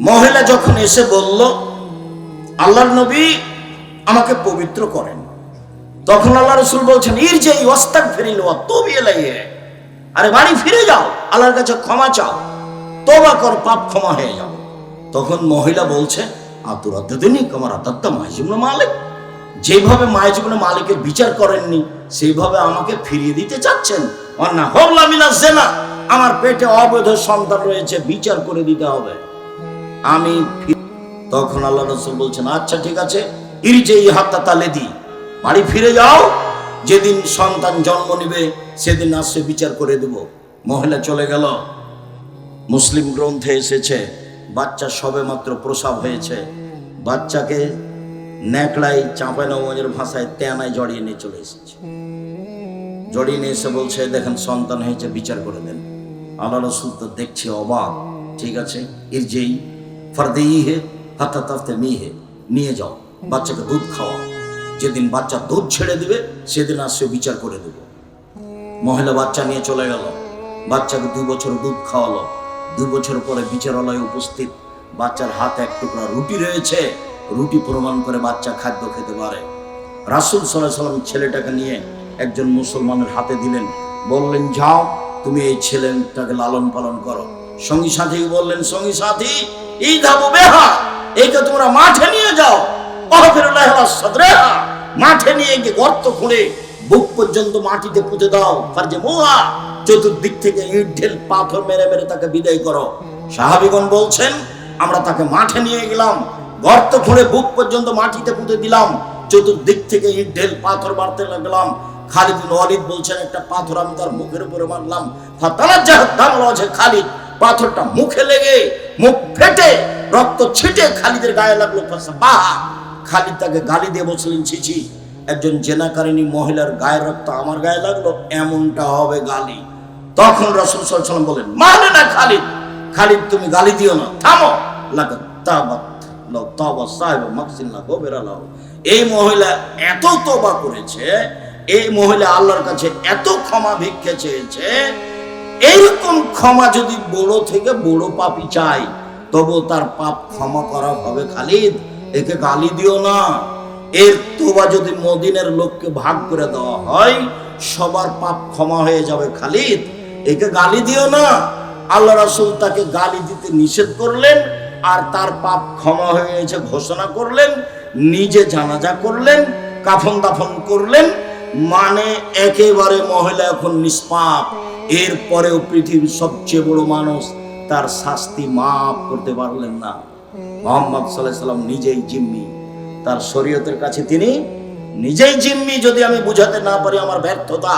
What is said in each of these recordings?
মহিলা যখন এসে বলল, আল্লাহর নবী আমাকে পবিত্র করেন, তখন আল্লাহ রাসূল বলছেন, ইরজি ওয়াস্তাগফিরিল ওয়া তুবি ইলাইহি, আরে বাড়ি ফিরে যাও, আল্লাহর কাছে ক্ষমা চাও, তওবা কর, পাপ ক্ষমা হয়ে যাবে। তখন মহিলা বলছে, আতুরাদ্দুনি কামা রাদাত্তা মাইজ ইবনে মালিক, যেভাবে মাইজ ইবনে মালিকের বিচার করেননি সেইভাবে আমাকে ফিরিয়ে দিতে চাচ্ছেন। ওয়ান্না হাবলা মিনাজ জিনা, আমার পেটে অবৈধ সন্তান রয়েছে, বিচার করে দিতে হবে আমি। তখন আল্লাহ রাসূল বলছেন, আচ্ছা ঠিক আছে, ইরজি হাত্তা তালেদি, বাড়ি ফিরে যাও, যেদিন সন্তান জন্ম নিবে সেদিন আসছে বিচার করে দেব। মহিলা চলে গেল। মুসলিম গ্রন্থে এসেছে, বাচ্চা সবে মাত্র প্রসব হয়েছে, বাচ্চাকে ন্যাকড়াই চাঁপাইনবাবগঞ্জের ভাষায় তেনায় জড়িয়ে নিয়ে চলে এসেছে। জড়িয়ে নিয়ে এসে বলছে, দেখেন সন্তান হয়েছে, বিচার করে দেন। আল্লাহ রাসূল তো দেখছে অবাক। ঠিক আছে, ইরজি ফারদিহি হাত্তা তাফতামিহি, নিয়ে যাও, বাচ্চাকে দুধ খাওয়া, যেদিন বাচ্চা দুধ ছেড়ে দিবে সেদিন আসছে বিচার করে দেব। মহিলা বাচ্চা নিয়ে চলে গেল, বাচ্চাকে 2 বছর দুধ খাওয়ালো। 2 বছর পরে বিচারালয়ে উপস্থিত, বাচ্চার হাতে এক টুকরা রুটি রয়েছে, রুটি প্রমাণ করে বাচ্চা খাদ্য খেতে পারে। রাসূল সাল্লাল্লাহু আলাইহি সাল্লাম ছেলেটাকে নিয়ে একজন মুসলমানের হাতে দিলেন, বললেন, যাও তুমি এই ছেলেটাকে লালন পালন করো। সঙ্গী সাথী বললেন, সঙ্গী সাথী এই ধাবু বেহা, এইকে তোমরা মাঠে নিয়ে যাও, মাঠে নিয়ে গিয়ে গর্ত খুঁড়ে বুক পর্যন্ত মাটিতে পুঁতে দাও, ফারজে মোয়া, চতুর্দিক থেকে ইট ঢেল পাথর মেরে মেরে তাকে বিদায় করো। সাহাবীগণ বলছেন, আমরা তাকে মাঠে নিয়ে গেলাম, গর্ত খুঁড়ে বুক পর্যন্ত মাটিতে পুঁতে দিলাম, চতুর্দিক থেকে ইট ঢেল পাথর মারতে লাগলাম। খালিদ বিন ওয়ালিদ বলছেন, একটা পাথর আমি তার মুখের উপরে মারলাম, ফাতালাজ্জাহাত দামু ওয়াজহি খালিদ, পাথরটা মুখে লেগে মুখ ফেটে রক্ত ছিটে খালিদের গায়ে লাগলো। খালিদ তাকে গালি দিয়ে বলছিলেন, ছিছি, একজন জেনাকারিনী মহিলার গায়ের রক্ত আমার গায়ে লাগলো, এমনটা হবে গালি? তখন রাসূল সাল্লাল্লাহু আলাইহি ওয়াসাল্লাম বলেন, মানে না খালিদ, খালিদ তুমি গালি দিও না, থামো, লাকাত তাবাত লাউ তাওবা সাহিবু মাকসিন লা গফিরা লাহু। এই মহিলা এত তওবা করেছে, এই মহিলা আল্লাহর কাছে এত ক্ষমা ভিক্ষে চেয়েছে, এইরকম ক্ষমা যদি বড় থেকে বড় পাপী চায় তবু তার পাপ ক্ষমা করা হবে। খালিদ, একে গালি দিও না। এর তোবা যদি মদিনের লোককে ভাগ করে দেওয়া হয় সবার পাপ ক্ষমা হয়ে যাবে। খালিদ, একে গালি দিও না। আল্লাহ রাসূল তাকে গালি দিতে নিষেধ করলেন, আর তার পাপ ক্ষমা হয়ে গেছে ঘোষণা করলেন, নিজে জানাজা করলেন, কাফন দাফন করলেন, মানে একেবারে মহিলা এখন নিষ্পাপ। এরপরেও পৃথিবীর সবচেয়ে বড় মানুষ তার শাস্তি মাফ করতে পারলেন না। মুহাম্মদ সাল্লাল্লাহু আলাইহি সাল্লাম নিজেই জিম্মি, তার শরীয়তের কাছে তিনি নিজেই জিম্মি। যদি আমি বুঝাতে না পারি আমার ব্যর্থতা।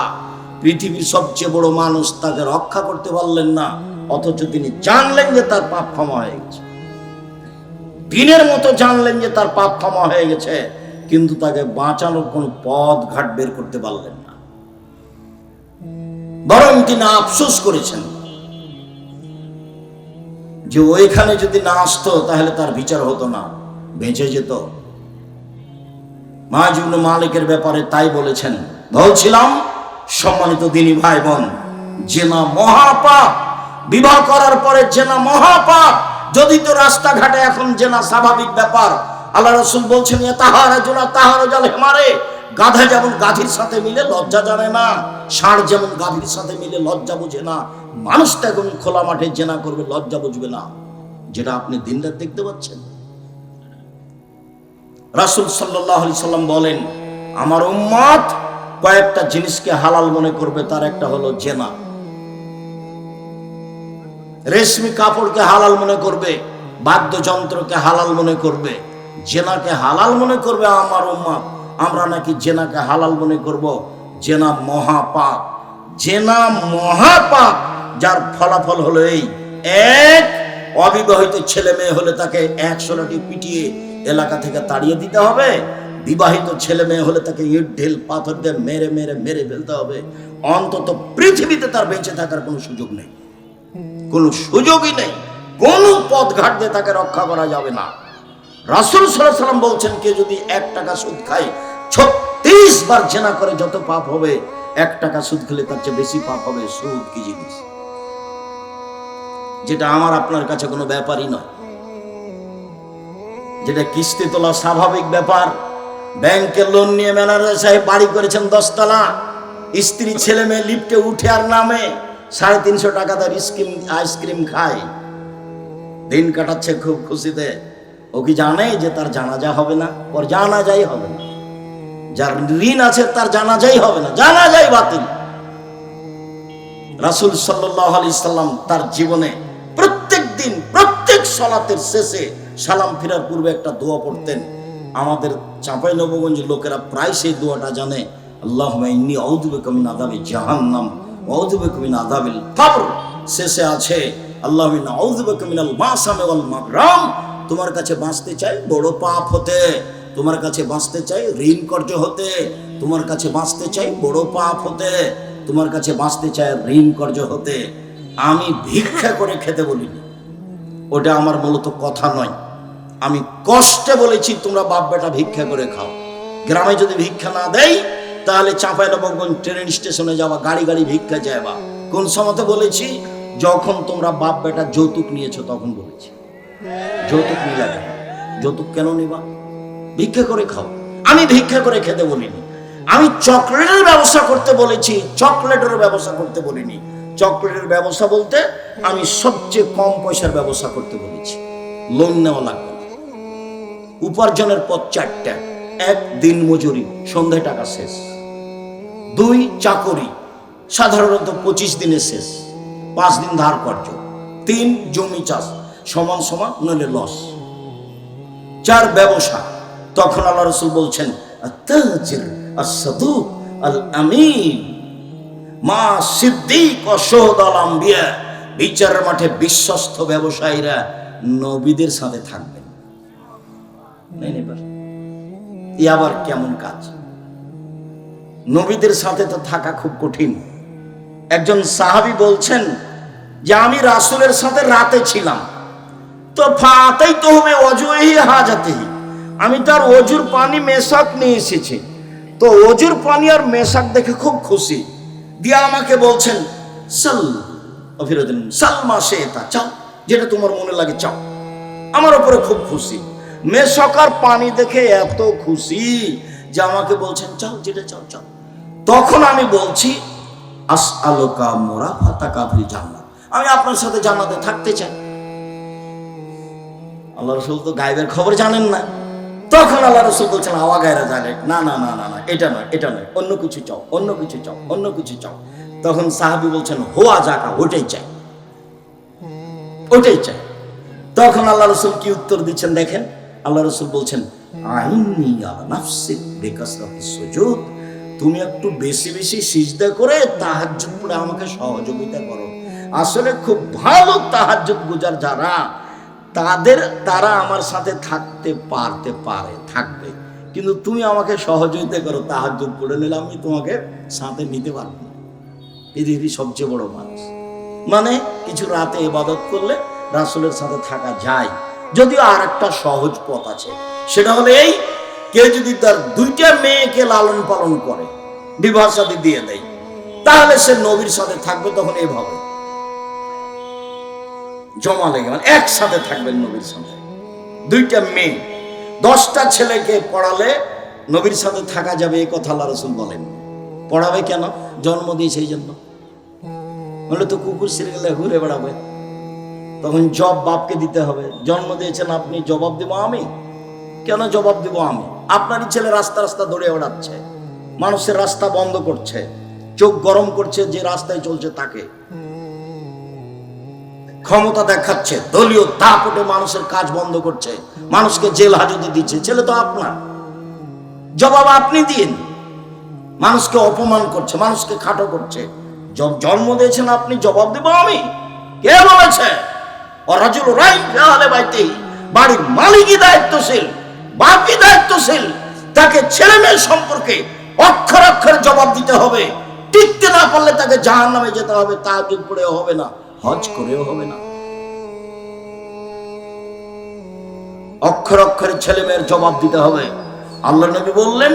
পৃথিবীর সবচেয়ে বড় মানুষ তাকে রক্ষা করতে পারলেন না, অথচ তিনি জানলেন যে তার পাপ ক্ষমা হয়ে গেছে, দিনের মতো জানলেন যে তার পাপ ক্ষমা হয়ে গেছে, কিন্তু তাকে বাঁচানোর কোনো পথ ঘাট বের করতে পারলেন না। বরং তিনি আফসোস করেছেন যে ওইখানে যদি না আসতো তাহলে তার বিচার হতো না, বেঁচে যেত। মাইজ ইবনে মালিকের ব্যাপারে তাই বলেছেন, বলছিলাম সম্মানিত দিনী ভাই বোন, জেনা মহাপাপ, বিবাহ করার পরে জেনা মহাপাপ। যদি তো রাস্তাঘাটে এখন জেনা স্বাভাবিক ব্যাপার, আল্লাহ রাসূল বলছেন, তাহারাজুনা তাহারাজাল হিমারে, গাধা যেমন গাধীর সাথে মিলে লজ্জা জানে না, ষাঁড় যেমন গাভীর সাথে মিলে লজ্জা বুঝে না, মানুষটা এখন খোলা মাঠে জেনা করবে, লজ্জা বুঝবে না, যেটা আপনি দিনরাত দেখতে পাচ্ছেন। রাসূল সাল্লাল্লাহু আলাইহি সাল্লাম বলেন, আমার উম্মত কয়েকটা জিনিসকে হালাল মনে করবে, তার একটা হলো জেনা। রেশমি কাপড়কে হালাল মনে করবে, বাদ্যযন্ত্রকে হালাল মনে করবে, জেনাকে হালাল মনে করবে আমার উম্মত। আমরা নাকি জেনাকে হালাল মনে করব? জেনা মহাপাপ, জেনা মহাপাপ, যার ফলাফল হলো এই, এক, অবিবাহিত ছেলে মেয়ে হলে তাকে 100 লাঠি পিটিয়ে এলাকা থেকে তাড়িয়ে দিতে হবে, বিবাহিত ছেলে মেয়ে হলে তাকে ইট ঢেল পাথর দিয়ে মেরে মেরে মেরে ফেলতে হবে, অন্তত পৃথিবীতে তার বেঁচে থাকার কোনো সুযোগ নেই, কোনো সুযোগই নেই, কোনো পথ ঘাট দিয়ে তাকে রক্ষা করা যাবে না। রাসূল সাল্লাল্লাহু আলাইহি সাল্লাম বলছেন, কে যদি 1 টাকা সুদ খায় 36 বার জেনা করে যত পাপ হবে, 1 টাকা সুদ খেলে তার চেয়ে বেশি পাপ হবে। সুদ কি জিনিস, যেটা আমার আপনার কাছে কোনো ব্যাপারই নয়। যেটা কিস্তি তোলা স্বাভাবিক ব্যাপার। ব্যাংকে লোন নিয়ে ম্যানেজার সাহেব বাড়ি করেছেন 10 তলা, স্ত্রী ছেলে মেয়ে লিফটে উঠে আর নামে, 350 টাকা তার আইসক্রিম খায়, দিন কাটাচ্ছে খুব খুশিতে। ও কি জানে যে তার জানাজা হবে না? ওর জানাজাই হবে না। যার ঋণ আছে তার জানাজাই হবে না, জানাজাই বাতিল। রাসূল সাল্লাল্লাহু আলাইহি সাল্লাম তার জীবনে প্রত্যেক দিন প্রত্যেক সালাতের শেষে সালাম ফেরার পূর্বে একটা দোয়া পড়তেন। আমাদের চাঁপাইনবাবগঞ্জের লোকেরা প্রায় সেই দোয়াটা জানে, আল্লাহুম্মা ইন্নী আউযু বিকা মিন আযাবি জাহান্নাম ওয়া আউযু বিকা মিন আযাবিল কবর। শেষে আছে আল্লাহুম্মা ইন্নী আউযু বিকা মিনাল মাসামি ওয়াল মাগরাম। তোমার কাছে বাঁচতে চাই বড় পাপ হতে, তোমার কাছে বাঁচতে চাই ঋণ কর্য হতে, তোমার কাছে বাঁচতে চাই বড় পাপ হতে, তোমার কাছে বাঁচতে চাই ঋণ কর্য হতে। আমি ভিক্ষা করে খেতে বলিনি, ওটা আমার মূলত কথা নয়। আমি কষ্টে বলেছি তোমরা বাপ বেটা ভিক্ষা করে খাও। গ্রামে যদি ভিক্ষা না দেয় তাহলে চাঁপাইনবাবগঞ্জ ট্রেন স্টেশনে যাওয়া, গাড়ি গাড়ি ভিক্ষা যাবা। কোন সময়তে বলেছি? যখন তোমরা বাপ বেটা যৌতুক নিয়েছো তখন বলেছি। যৌতুক নিলা কেন? যৌতুক কেন নিবা? ভিক্ষা করে খাও। আমি ভিক্ষা করে খেতে বলিনি। আমি চকলেটের ব্যবসা করতে বলেছি, চকলেটের ব্যবসা করতে বলিনি। চকলেটের ব্যবসা বলতে আমি সবচেয়ে কম পয়সার ব্যবসা করতে বলেছি। লোন নেওয়া লাগবে না। উপার্জনের পথ 4টা। 1 দিন মজুরি, সন্ধ্যায় টাকা শেষ। 2 চাকরি, সাধারণত 25 দিনে শেষ, 5 দিন ধার কর্য। 3 জমি চাষ, সমান সমান নইলে লস। 4 ব্যবসা। তখন আল্লাহ রাসূল বলছেন আত-তাজির আস-সাদুক আল-আমিন মা সিদ্দিক ও শুহাদাল আম্বিয়া। বিচারের মাঠে বিশ্বস্ত ব্যবসায়ীরা নবীদের সাথে থাকবেন। আবার কেমন কাজ? নবীদের সাথে তো থাকা খুব কঠিন। একজন সাহাবী বলছেন যে আমি রাসূলের সাথে রাতে ছিলাম, তো ফাতাই তো হবে ওযুহি হাজাতিহি, আমি তার ওযুর পানি মেশাক নিয়ে এসেছি। তো ওযুর পানি আর মেশাক দেখে খুব খুশি, দিয়া আমাকে বলছেন সাল অফিরদিন সালমা শেতা, চাও যেটা তোমার মনে লাগে চাও। আমার উপরে খুব খুশি। মেশাকার পানি দেখে এত খুশি যে আমাকে বলছেন চাও যেটা চাও চাও। তখন আমি বলছি আসআলুকা মুরাফাতাকা ফিল জান্নাত, আমি আপনার সাথে জান্নাতে থাকতে চাই। আল্লাহ রাসূল তো গায়বের খবর জানেন না। তখন আল্লাহ রাসূল বলছেন আওয়া গায়রা জানে, না না না না না, এটা নয় এটা নয়, অন্য কিছু চাও, অন্য কিছু চাও, অন্য কিছু চাও। তখন সাহাবী বলছেন হোয়া জাকা, ওটাই চাই, ওটাই চাই। তখন আল্লাহ রাসূল কি উত্তর দিচ্ছেন দেখেন। আল্লাহ রাসূল বলছেন আইনি আলা নাফসিক বিকাসরাতিস সুজুদ, তুমি একটু বেশি বেশি সিজদা করে তাহাজ্জুদ পড়ে আমাকে সহযোগিতা করো। আসলে খুব ভালো তাহাজ্জুদ গুজার যারা, তারা আমার সাথে থাকতে পারে, থাকবে। কিন্তু তুমি আমাকে সহযোগিতা করো, তাহাজ্জুদ পড়ে নিলে আমি তোমাকে সাথে নিতে পারবো না। পৃথিবীর সবচেয়ে বড় মানুষ। মানে কিছু রাতে ইবাদত করলে রাসূলের সাথে থাকা যায়। যদিও আর একটা সহজ পথ আছে, সেটা হলো এই, কেউ যদি তার 2টা মেয়েকে লালন পালন করে, বিবাহ শাদী দিয়ে দেয়, তাহলে সে নবীর সাথে থাকবে। তখন এভাবে জমা লেগে মানে একসাথে থাকবেন নবীর সাথে। 2টা মেয়ে 10টা ছেলেকে পড়ালে নবীর সাথে থাকা যাবে, এই কথা আল্লাহ রাসূল বলেন। পড়াবে কেন? জন্ম দিয়ে সেই জন্য। বলে তো কুকুর সিরিয়ালে ঘুরে বেড়াবে, তখন জব বাপকে দিতে হবে। জন্ম দিয়েছেন আপনি, জবাব দেব আমি? কেন জবাব দেব আমি? আপনারই ছেলে রাস্তা রাস্তা দৌড়ে বেড়াচ্ছে, মানুষের রাস্তা বন্ধ করছে, চোখ গরম করছে যে রাস্তায় চলছে তাকে, ক্ষমতা দেখাচ্ছে, দলীয় দাপটে মানুষের কাজ বন্ধ করছে, মানুষকে জেল হাজতে দিচ্ছে। ছেলে তো আপনার, জবাব আপনি দিন। মানুষকে অপমান করছে, মানুষকে খাটো করছে, জন্ম দিয়েছেন আপনি, জবাব দেব আমি? কে বলেছে? রাজুল রাইন ফিআহলি বাইতিহি, বাড়ির মালিকই দায়িত্বশীল, বাপই দায়িত্বশীল। তাকে ছেলে মেয়ে সম্পর্কে অক্ষর অক্ষরে জবাব দিতে হবে। টিকতে না পারলে তাকে জাহান্নামে যেতে হবে। তাহাজ্জুদ পড়েও হবে না, হজ করেও হবে না। অক্ষর অক্ষরে ছেলে মেয়ের জবাব দিতে হবে। আল্লাহ নবী বললেন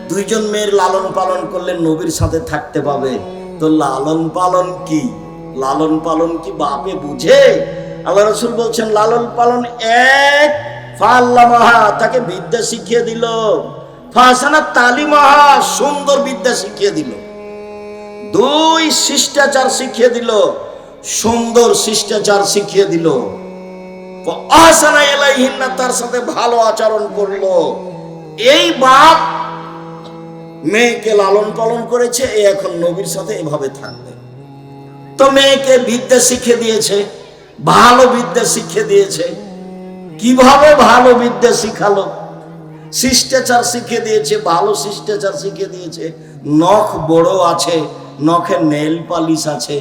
2জন মেয়ের লালন পালন করলে নবীর সাথে থাকতে পাবে। তো লালন পালন কি? লালন পালন কি বাপে বুঝে? আল্লাহ রাসূল বলছেন লালন পালন 1 ফাআল্লামাহা, তাকে বিদ্যা শিখিয়ে দিল। ফাহসানা তালিমাহা, সুন্দর বিদ্যা শিখিয়ে দিল। 2, শিষ্টাচার শিখিয়ে দিল, সুন্দর শিষ্টাচার শিখিয়ে দিল। আহসানা ইলাইহিন্না, তার সাথে ভালো আচরণ করলো। এই বাপ মেয়েকে লালন পালন করেছে, এখন নবীর সাথে এভাবে থাকবে। তো মেয়েকে বিদ্যা শিখিয়ে দিয়েছে, ভালো বিদ্যা শিখিয়ে দিয়েছে। কিভাবে ভালো বিদ্যা শিখালো? শিষ্টাচার শিখিয়ে দিয়েছে, ভালো শিষ্টাচার শিখিয়ে দিয়েছে। নখ বড় আছে, নখে নেল পালিশ আছে,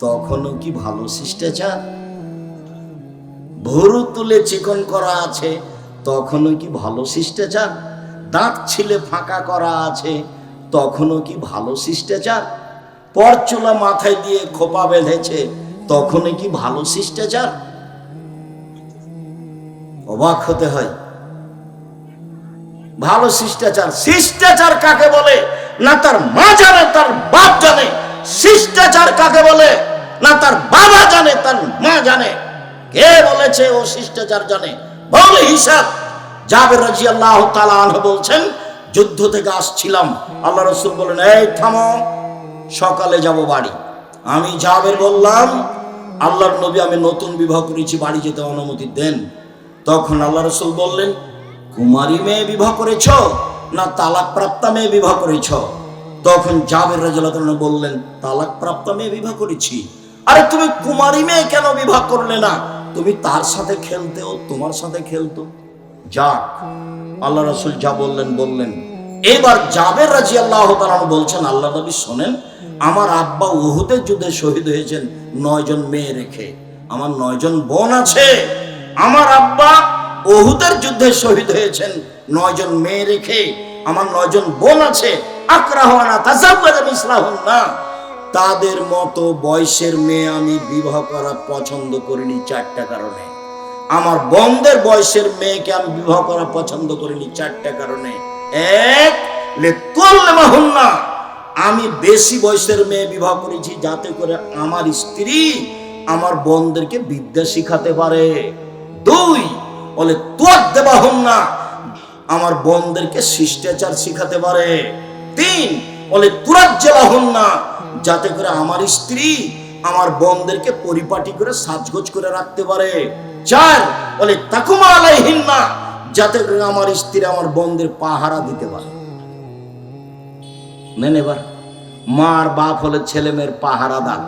তখনও কি ভালো শিষ্টাচার? ভুরু তুলে চিকন করা আছে, তখনও কি ভালো শিষ্টাচার? দাঁত ছিলে ফাঁকা করা আছে, তখনও কি ভালো শিষ্টাচার? পরচুলা মাথায় দিয়ে খোপা বেঁধেছে, তখনও কি ভালো শিষ্টাচার? অবাক হতে হয়। ভালো শিষ্টাচার, শিষ্টাচার কাকে বলে না তার মা জানে, তার বাপ জানে। শিষ্টাচার কাকে বলে না তার বাবা জানে, তার মা জানে। কে বলেছে ও শিষ্টাচার জানে? বল হিসাব। জাবের রাদিয়াল্লাহু তাআলা আনহু বলছেন, যুদ্ধ থেকে আসছিলাম, আল্লাহ রাসূল বলেন, এই থামো, সকালে যাব বাড়ি। আমি জাবের বললাম, আল্লাহর নবী, আমি নতুন বিবাহ করেছি, বাড়ি যেতে অনুমতি দেন। তখন আল্লাহ রাসূল বললেন, কুমারী মেয়ে বিবাহ করেছ না তালাক প্রাপ্তা মেয়ে বিবাহ করেছ? তখন জাবের রাদিয়াল্লাহু তাআলা বললেন, তালাক প্রাপ্তা মেয়ে বিবাহ করেছি। আরে তুমি কুমারী মেয়ে কেন বিবাহ করলে না? তুমি তার সাথে খেলতে, ও তোমার সাথে খেলতো। যাক, আল্লাহ রাসূল যা বললেন বললেন। এবার জাবের রাদিয়াল্লাহু তাআলা বলছেন, আল্লাহ নবী শোনেন, আমার আব্বা উহুদের যুদ্ধে শহীদ হয়েছেন 9 জন মেয়ে রেখে। আমার 9 জন বোন আছে। আমার আব্বা উহুদের যুদ্ধে শহীদ হয়েছেন 9 জন মেয়ে রেখে। আমার 9 জন বোন আছে। আকরাহুনা তাযাওয়াজা মিসলাহুন্না, তাদের মতো বয়সের মেয়ে আমি বিবাহ করা পছন্দ করিনি 4টা কারণে। আমার বোনদের বয়সের মেয়েকে আমি বিবাহ করা পছন্দ করিনি 4টা কারণে। 1, লিতুল্লামাহুন্না, আমি বেশি বয়সের মেয়ে বিবাহ করেছি যাতে করে আমার স্ত্রী আমার বোনদেরকে বিদ্যা শিখাতে পারে। 2, বলে তুয়াদ্দাবাহুন্না, আমার বোনদেরকে শিষ্টাচার শিখাতে পারে। 3, বলে তুরাজ্জালাহুন্না, যাতে করে আমার স্ত্রী আমার বোনদেরকে পরিপাটি করে সাজগোজ করে রাখতে পারে। 4, বলে তাকুমা আলাইহিন্না, যাতে করে আমার স্ত্রী আমার বোনদের পাহারা দিতে পারে। নেন এবার, মার বাপ হলে ছেলে মেয়ের পাহারাদার।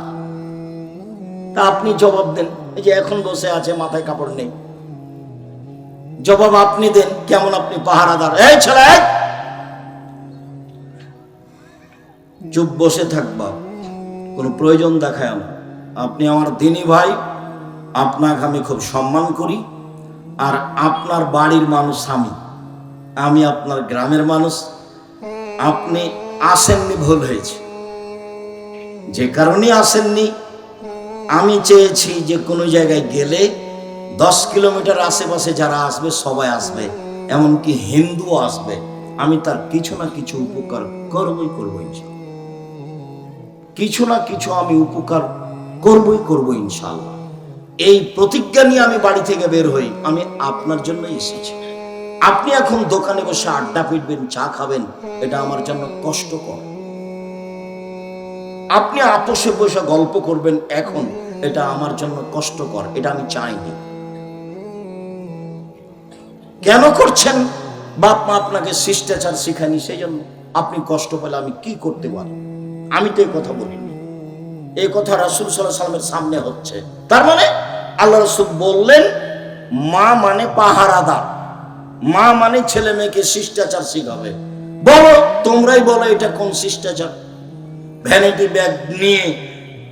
তা আপনি জবাব দেন। এই যে এখন বসে আছে, মাথায় কাপড় নেই, জবাব আপনি দেন, কেমন আপনি পাহারাদার? এই ছেলে, চুপ বসে থাকবা, কোনো প্রয়োজন দেখায় না। আপনি আমার দিনী ভাই, আপনাকে আমি খুব সম্মান করি। আর আপনার বাড়ির মানুষ আমি আপনার গ্রামের মানুষ। আপনি আসেননি, ভুল হয়েছে। যে কারণে আসেননি, আমি চেয়েছি যে কোনো জায়গায় গেলে 10 কিলোমিটার আশেপাশে যারা আসবে সবাই আসবে, এমনকি হিন্দুও আসবে। আমি তার কিছু না কিছু উপকার করবই ইনশাআল্লাহ। কিছু না কিছু আমি উপকার করবই ইনশাআল্লাহ। এই প্রতিজ্ঞা নিয়ে আমি বাড়ি থেকে বের হই। আমি আপনার জন্য এসেছি। আপনি এখন দোকানে বসে আড্ডা পিটবেন, চা খাবেন, এটা আমার জন্য কষ্টকর। আপনি আপোষে বসে গল্প করবেন এখন, এটা আমার জন্য কষ্টকর, এটা আমি চাইনি। কেন করছেন? বাপ মা আপনাকে শিষ্টাচার শিখায়নি, সেই জন্য আপনি কষ্ট পেলে আমি কি করতে পারি? আমি তো এই কথা বলিনি। এই কথা রাসূল সাল্লাল্লাহু আলাইহি ওয়াসাল্লামের সামনে হচ্ছে। তার মানে আল্লাহ রাসূল বললেন, মা মানে পাহারাদার, মা মানে ছেলে মেয়েকে শিষ্টাচার শিখাবে। বলো, তোমরাই বলো, এটা কোন শিষ্টাচার? ভ্যানিটি ব্যাগ নিয়ে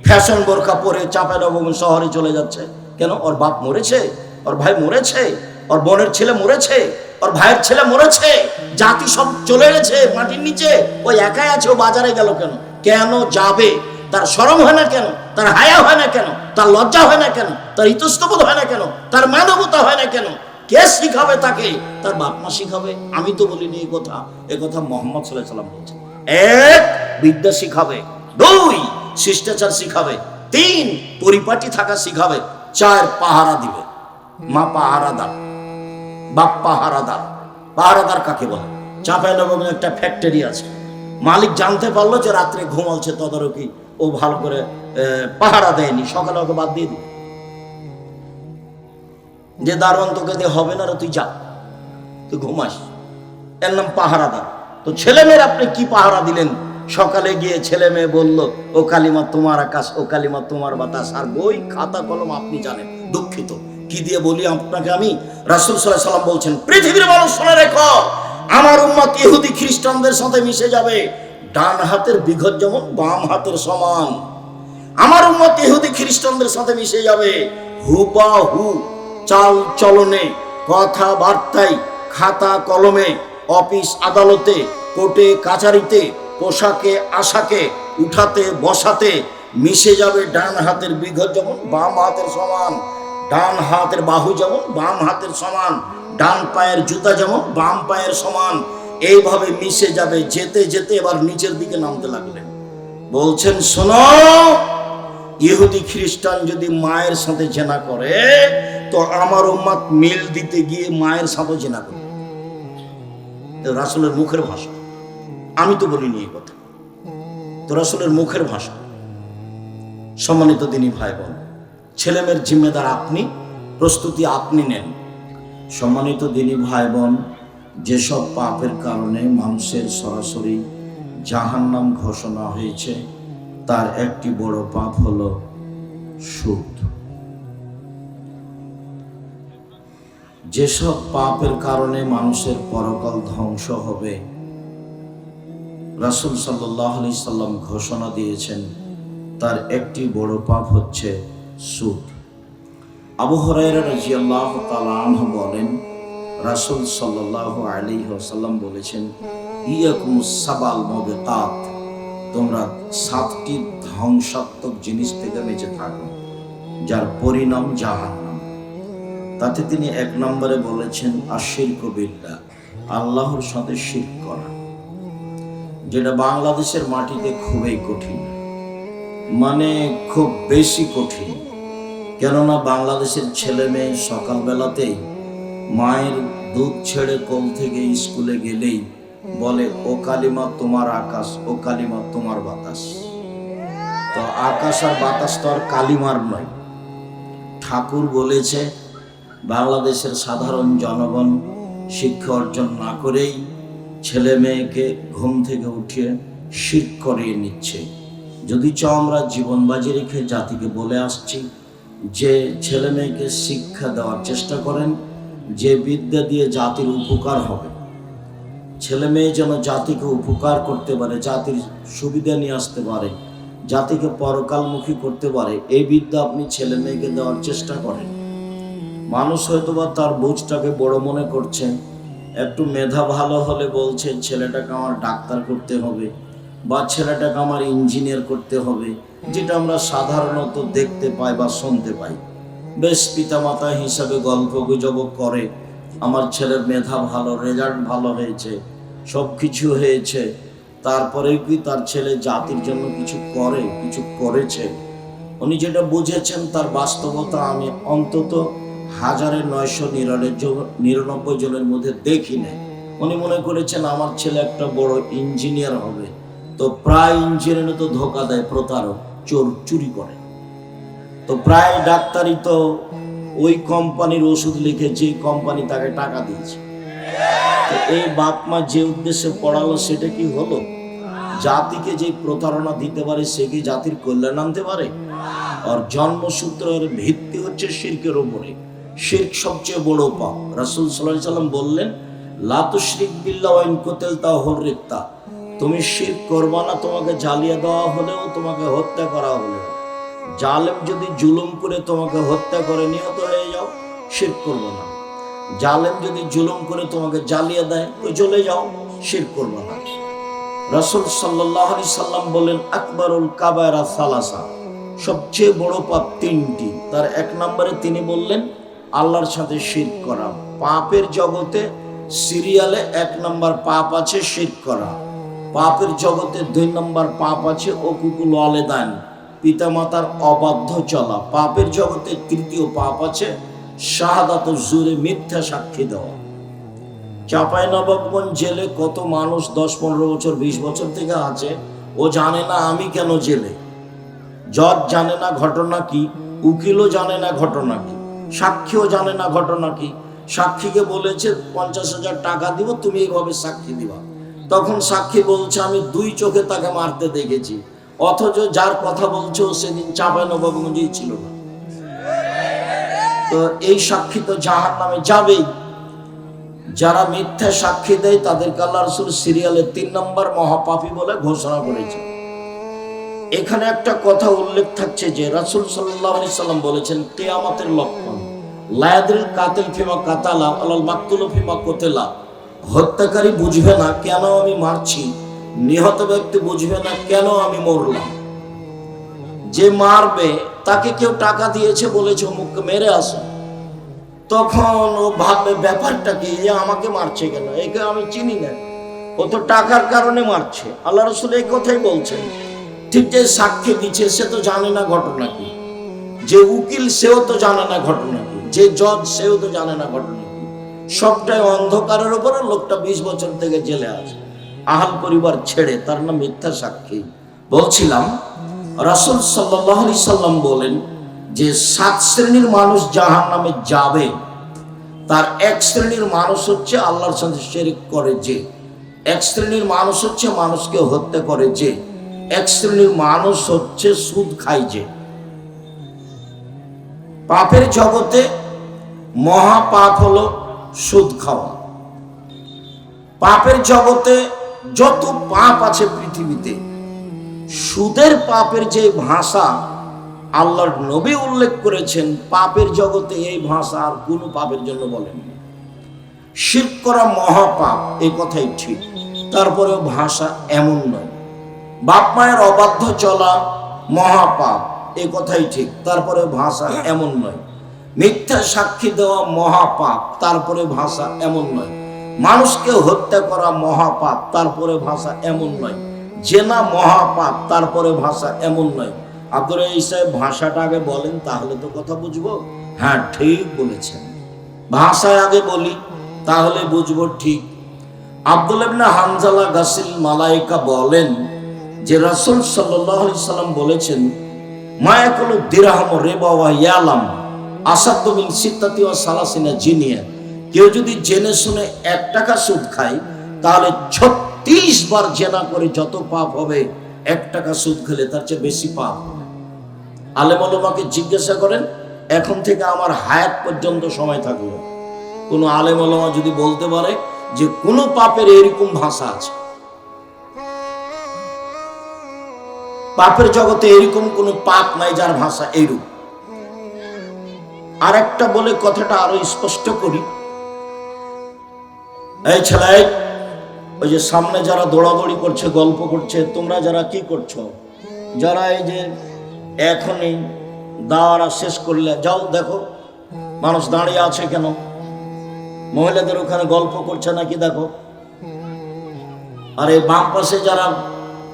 ফ্যাশন বোরকা পরে চাঁপাইনবাবগঞ্জ শহরে চলে যাচ্ছে। কেন? ওর বাপ মরেছে, ওর ভাই মরেছে, ওর বোনের ছেলে মরেছে, ওর ভাইয়ের ছেলে মরেছে, জাতি সব চলে গেছে মাটির নিচে, ওই একাই আছে। ও বাজারে গেল কেন? কেন যাবে? তার শরম হয় না কেন? তার হায়া হয় না কেন? তার লজ্জা হয় না কেন? তার ইতস্তবোধ হয় না কেন? তার মানবতা হয় না কেন? কে শিখাবে তাকে? তার বাপ মা শিখাবে। আমি তো বলিনি এই কথা, এ কথা মুহাম্মদ সাল্লাল্লাহু আলাইহি ওয়াসাল্লাম বলছেন। 1, বিদ্যা শিখাবে। 2, শিষ্টাচার শিখাবে। 3, পরিপাটি থাকা শিখাবে। 4, পাহারা দিবে। মা পাহারাদার। বাপ পাহারাদার। পাহারাদার কাকে বলে? চাঁপাইনবাবগঞ্জে একটা ফ্যাক্টরি আছে, মালিক জানতে পারলো যে রাত্রে ঘুমাচ্ছে, তদারকি ও ভালো করে পাহারা দেয়নি, সকালে ওকে বাদ দিয়ে দিল, যে দারোয়ান তোকে দিয়ে হবে না রে, তুই যা, তুই ঘুমাস, এর নাম পাহারাদার। তো ছেলে মেয়ের আপনি কি পাহারা দিলেন? সকালে গিয়ে ছেলে মেয়ে বলল ও কালিমা তোমার আকাশ, ও কালিমা তোমার বাতাস, আর বই খাতা কলম আপনি জানেন। দুঃখিত, কি দিয়ে বলি আপনাকে আমি? রাসূল সাল্লাল্লাহু আলাইহি ওয়াসাল্লাম বলছেন, পৃথিবীর মানুষ শুনে রেখো, আমার উম্মত ইহুদি খ্রিস্টানদের সাথে মিশে যাবে, ডান হাতের বিঘত যেমন বাম হাতের সমান। আমার উম্মত ইহুদি খ্রিস্টানদের সাথে মিশে যাবে, হুবাহু চাল চলনে, কথাবার্তায়, খাতা কলমে, অফিস আদালতে, কোর্টে কাচারিতে, পোশাকে আশাকে, উঠাতে বসাতে মিশে যাবে। ডান হাতের বিঘত যেমন বাম হাতের সমান, ডান হাতের বাহু যেমন বাম হাতের সমান, ডান পায়ের জুতা যেমন বাম পায়ের সমান, এইভাবে মিশে যাবে। যেতে যেতে এবার নিচের দিকে নামতে লাগলেন, বলছেন শোনো, ইহুদি খ্রিস্টান যদি মায়ের সাথে জেনা করে তো আমার উম্মত মিল দিতে গিয়ে মায়ের সাথে জেনা করে। রাসূলের মুখের ভাষা, আমি তো বলিনি এই কথা, তো রাসূলের মুখের ভাষা। সম্মানিত দিনী ভাই বোন, ছেলেমেয়ের জিম্মেদার আপনি, প্রস্তুতি আপনি নেন। সম্মানিত দিনী ভাই বোন, যেসব পাপের কারণে মানুষের সরাসরি জাহান্নাম ঘোষণা হয়েছে, তার একটি বড় পাপ হলো সুদ। যেসব পাপের কারণে মানুষের পরকাল ধ্বংস হবে, রাসূল সাল্লাল্লাহু আলাইহি সাল্লাম ঘোষণা দিয়েছেন, তার একটি বড় পাপ হচ্ছে সুদ। আবু হুরায়রা রাদিয়াল্লাহু তাআলা আনহু বলেন, রাসূল সাল্লাল্লাহু আলাইহি ওয়াসাল্লাম বলেছেন, ইয়াকুমুস সাবাল মুবিকাত, তোমরা 7টি ধ্বংসাত্মক জিনিস থেকে বেঁচে থাকো, যার পরিণাম জাহান্নাম। তাতে তিনি 1 নম্বরে বলেছেন আশিরকু বিল্লাহ, আল্লাহর সাথে শিরক করা, যেটা বাংলাদেশের মাটিতে খুবই কঠিন, মানে খুব বেশি কঠিন। কেননা বাংলাদেশের ছেলে মেয়ে সকালবেলাতেই মায়ের দুধ ছেড়ে কোল থেকে স্কুলে গেলেই বলে ও কালিমা তোমার আকাশ, ও কালিমা তোমার বাতাস। তো আকাশ আর বাতাস তো আর কালিমার নয়। ঠাকুর বলেছে বাংলাদেশের সাধারণ জনগণ শিক্ষা অর্জন না করেই ছেলে মেয়েকে ঘুম থেকে উঠিয়ে শিরক করিয়ে নিচ্ছে। যদিচ আমরা জীবন বাজি রেখে জাতিকে বলে আসছি যে ছেলে মেয়েকে শিক্ষা দেওয়ার চেষ্টা করেন, যে বিদ্যা দিয়ে জাতির উপকার হবে, ছেলে মেয়ে যেন জাতিকে উপকার করতে পারে, জাতির সুবিধা নিয়ে আসতে পারে, জাতিকে পরকালমুখী করতে পারে, এই বিদ্যা আপনি ছেলে মেয়েকে দেওয়ার চেষ্টা করেন। মানুষ হয়তোবা তার বুঝটাকে বড় মনে করছে, একটু মেধা ভালো হলে বলছে ছেলেটাকে আমার ডাক্তার করতে হবে বা ছেলেটাকে আমার ইঞ্জিনিয়ার করতে হবে, যেটা আমরা সাধারণত দেখতে পাই বা শুনতে পাই। বেশ পিতামাতা হিসাবে গল্প গুজব করে, আমার ছেলের মেধা ভালো, রেজাল্ট ভালো হয়েছে, সব কিছু হয়েছে, তারপরেও কি তার ছেলে জাতির জন্য কিছু করে, কিছু করেছে? উনি যেটা বুঝেছেন তার বাস্তবতা আমি অন্তত 1999 জনের মধ্যে দেখি নাই। উনি মনে করেছেন আমার ছেলে একটা বড় ইঞ্জিনিয়ার হবে, তো প্রায় ইঞ্জিনিয়ার তো ধোকা দেয়, প্রতারক, চোর, চুরি করে। তো প্রায় ডাক্তারই তো ওই কোম্পানির ওষুধ লিখে যে কোম্পানি তাকে টাকা দিয়েছে। তো এই বাপ মা যে উদ্দেশ্যে পড়ালো সেটা কি হলো? জাতিকে যে প্রতারণা দিতে পারে সে কি জাতির কল্যাণ আনতে পারে? আর জন্মসূত্রের ভিত্তি হচ্ছে শিরকের উপরে। শিরক সবচেয়ে বড় পাপ। রাসূল সাল্লাল্লাহু আলাইহি সাল্লাম বললেন, লা তুশরিক বিল্লাহি ওয়া ইন কুতিলতা হুররিকতা, তুমি শিরক করবা না, তোমাকে জ্বালিয়ে দেওয়া হলেও, তোমাকে হত্যা করা হলেও। জালেম যদি জুলুম করে তোমাকে হত্যা করে নিহত হয়ে যাও, শিরক করবে না। জালেম যদি জুলুম করে তোমাকে জ্বালিয়ে দেয় তো জ্বলে যাও, শিরক করবে না। রাসূল সাল্লাল্লাহু আলাইহি সাল্লাম বলেন, আকবারুল কাবায়রা সালাসা, সবচেয়ে বড় পাপ 3টি। তার 1 নম্বরে তিনি বললেন আল্লাহর সাথে শিরক করা। পাপের জগতে সিরিয়ালে 1 নম্বর পাপ আছে শিরক করা। পাপের জগতে 2 নম্বর পাপ আছে উকুকুল ওয়ালিদাইন, পিতামাতার অবাধ্য চলা। পাপের জগতে 3য় পাপ আছে শাহাদাত জুরে, মিথ্যা সাক্ষী দেওয়া। চাঁপাইনবাবগঞ্জ জেলে কত মানুষ 10-15 বছর 20 বছর থেকে আছে, ও জানে না আমি কেন জেলে। জজ জানে না ঘটনা কি, উকিলও জানে না ঘটনা কি, সাক্ষীও জানে না ঘটনা কি। সাক্ষীকে বলেছে 50,000 টাকা দিব, তুমি এইভাবে সাক্ষী দিবা। তখন সাক্ষী বলছে আমি 2 চোখে তাকে মারতে দেখেছি, অথচ যার কথা বলছে ও সেদিন চাঁপাইনবাবগঞ্জেই ছিল না। তো এই সাক্ষী তো জাহান্নামে যাবেই। যারা মিথ্যা সাক্ষী দেয় তাদেরকে আল্লাহ রাসূল সিরিয়ালে 3 নম্বর মহাপাপী বলে ঘোষণা করেছে। এখানে একটা কথা উল্লেখ থাকছে যে রাসূল সাল্লাল্লাহু আলাইহি সাল্লাম বলেছেন কিয়ামতের লক্ষণ, লা ইয়াদরিল কাতিল ফিমা কাতালা আলাল মাকতুলু ফিমা কুতিলা। হত্যাকারী বুঝবে না কেন আমি মারছি, নিহত ব্যক্তি বুঝবে না কেন আমি মরলাম। যে মারবে তাকে কেউ টাকা দিয়েছে, বলেছে অমুককে মেরে আসো, তখন ও ভাববে ব্যাপারটা কি, এ আমাকে মারছে কেন, একে আমি চিনি না, ও তো টাকার কারণে মারছে। আল্লাহ রাসূল এই কথাই বলছেন। ঠিক যে সাক্ষী দিচ্ছে সে তো জানে না ঘটনা কি, যে উকিল সেও তো জানে না ঘটনা কি, যে জজ সেও তো জানে না ঘটনা কি। সবটাই অন্ধকারের উপরে। লোকটা 20 বছর থেকে জেলে আছে, আহাল পরিবার ছেড়ে, তার নাম মিথ্যা সাক্ষী। বলছিলাম রাসূল সাল্লাল্লাহু আলাইহি সাল্লাম বলেন যে 7 শ্রেণীর মানুষ জাহান্নামে যাবে। তার 1 শ্রেণীর মানুষ হচ্ছে আল্লাহর সাথে শিরক করে যে, 1 শ্রেণীর মানুষ হচ্ছে মানুষকে হত্যা করে যে, 1 শ্রেণীর মানুষ হচ্ছে সুদ খায় যে। পাপের জগতে মহাপাপ হলো সুদ খাওয়া। পাপের জগতে যত পাপ আছে পৃথিবীতে, সুদের পাপের যে ভাষা আল্লাহর নবী উল্লেখ করেছেন, পাপের জগতে এই ভাষা আর কোনো পাপের জন্য বলেননি। শিরক করা মহাপাপ, এই কথাই ঠিক, তারপরেও ভাষা এমন নয়। বাপ মায়ের অবাধ্য চলা মহাপাপ, এই কথাই ঠিক, তারপরে ভাষা এমন নয়। মিথ্যা সাক্ষী দেওয়া মহাপাপ, তারপরে ভাষা এমন নয়। মানুষকে হত্যা করা মহাপাপ, তারপরে ভাষা এমন নয়। জেনা মহাপাপ, তারপরে ভাষা এমন নয়। আব্দুর রহিম সাহেব ভাষাটা আগে বলেন, তাহলে তো কথা বুঝবো। হ্যাঁ ঠিক বলেছেন, ভাষায় আগে বলি তাহলে বুঝবো। ঠিক। আব্দুল্লাহ ইবনে হানজালা গাসিল মালাইকা বলেন যে রাসূল সাল্লাল্লাহু আলাইহি সাল্লাম বলেছেন মা ইয়াকুলু দিরহাম রিবা ওয়া ইয়ালাম আসাদ্দু মিন সিত্তাতি ওয়া সালাসিনা জিনিয়া। কেউ যদি জেনে শুনে 1 টাকা সুদ খায়, তাহলে 36 বার জেনা করে যত পাপ হবে, 1 টাকা সুদ খেলে তার চেয়ে বেশি পাপ হবে। আলেম ওলামাকে জিজ্ঞাসা করেন, এখন থেকে আমার হায়াত পর্যন্ত সময় থাকলো, কোন আলেম ওলামা যদি বলতে পারে যে কোন পাপের এরকম ভাষা আছে, পাপের জগতে এরকম কোন পাপ নাই যার ভাষা এইরূপ। আর একটা বলে কথাটা আরো স্পষ্ট করি, এই ছেলে, ওই যে সামনে যারা দৌড়াদৌড়ি করছে, গল্প করছে, তোমরা যারা কি করছো, যারা এই যে এখনই দাওয়া শেষ করলে যাও দেখো মানুষ দাঁড়িয়ে আছে কেন, মহিলাদের ওখানে গল্প করছে নাকি দেখো। আর এই বাম পাশে যারা